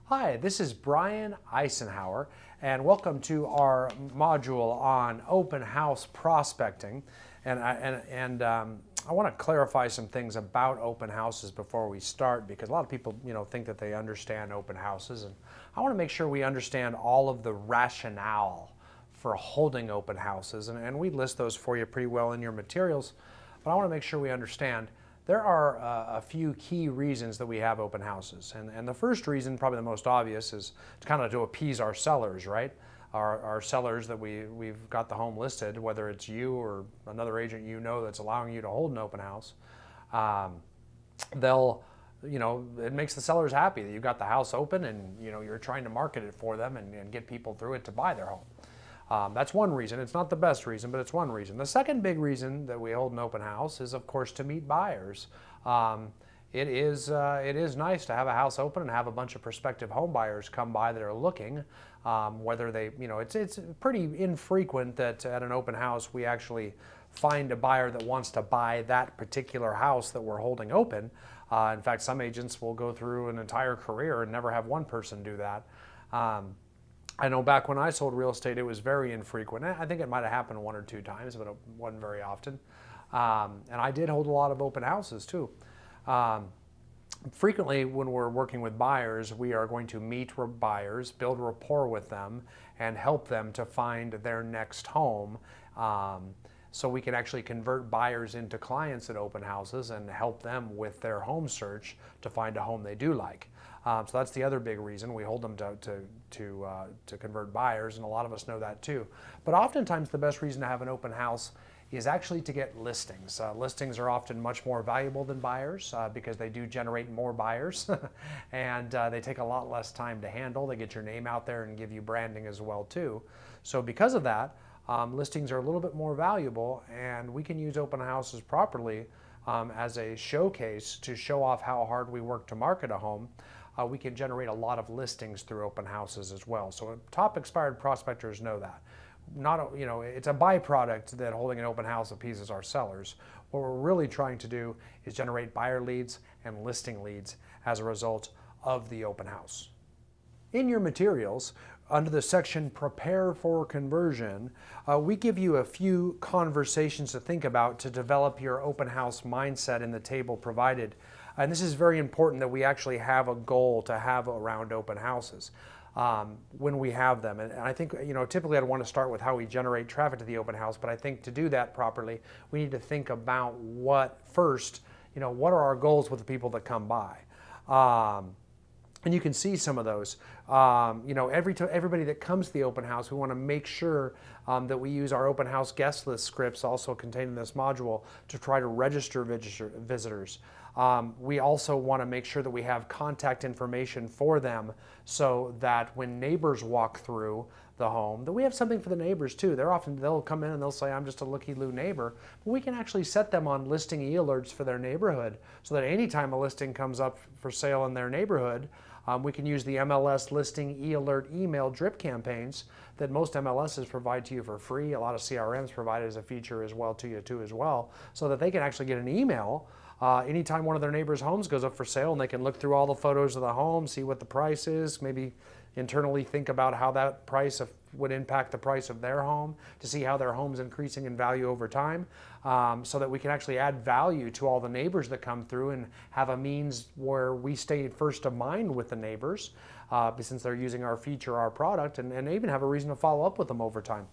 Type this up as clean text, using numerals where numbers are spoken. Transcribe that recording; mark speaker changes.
Speaker 1: Hi, this is Brian Icenhower, and welcome to our module on open house prospecting. I want to clarify some things about open houses before we start, because a lot of people, think that they understand open houses, and I want to make sure we understand all of the rationale for holding open houses, and we list those for you pretty well in your materials. But I want to make sure we understand there are a few key reasons that we have open houses. And the first reason, probably the most obvious, is to kind of to appease our sellers, right? Our sellers that we've got the home listed, whether it's you or another agent that's allowing you to hold an open house. It makes the sellers happy that you've got the house open and you're trying to market it for them and get people through it to buy their home. That's one reason. It's not the best reason, but it's one reason. The second big reason that we hold an open house is, of course, to meet buyers. It is nice to have a house open and have a bunch of prospective home buyers come by that are looking. Whether they, it's pretty infrequent that at an open house we actually find a buyer that wants to buy that particular house that we're holding open. In fact, some agents will go through an entire career and never have one person do that. I know back when I sold real estate, it was very infrequent. I think it might have happened one or two times, but it wasn't very often. And I did hold a lot of open houses too. Frequently, when we're working with buyers, we are going to meet buyers, build rapport with them, and help them to find their next home. So we can actually convert buyers into clients at open houses and help them with their home search to find a home they do like. So that's the other big reason we hold them to convert buyers, and a lot of us know that too. But oftentimes the best reason to have an open house is actually to get listings. Listings are often much more valuable than buyers because they do generate more buyers and they take a lot less time to handle. They get your name out there and give you branding as well too. So because of that, listings are a little bit more valuable, and we can use open houses properly as a showcase to show off how hard we work to market a home. We can generate a lot of listings through open houses as well. So top expired prospectors know that. It's a byproduct that holding an open house appeases our sellers. What we're really trying to do is generate buyer leads and listing leads as a result of the open house. In your materials, under the section Prepare for Conversion, we give you a few conversations to think about to develop your open house mindset in the table provided. And this is very important that we actually have a goal to have around open houses when we have them. And I think, typically I'd want to start with how we generate traffic to the open house, but I think to do that properly, we need to think about what are our goals with the people that come by. And you can see some of those. Everybody that comes to the open house, we want to make sure that we use our open house guest list scripts also contained in this module to try to register visitors. We also want to make sure that we have contact information for them so that when neighbors walk through the home, that we have something for the neighbors too. They'll come in and they'll say, I'm just a looky-loo neighbor. But we can actually set them on listing e-alerts for their neighborhood so that anytime a listing comes up for sale in their neighborhood, we can use the MLS listing e-alert email drip campaigns that most MLSs provide to you for free. A lot of CRMs provide it as a feature as well to you too as well, so that they can actually get an email anytime one of their neighbors' homes goes up for sale, and they can look through all the photos of the home, see what the price is, maybe internally think about how that price would impact the price of their home, to see how their home's increasing in value over time, so that we can actually add value to all the neighbors that come through and have a means where we stay first of mind with the neighbors since they're using our feature, our product, and even have a reason to follow up with them over time.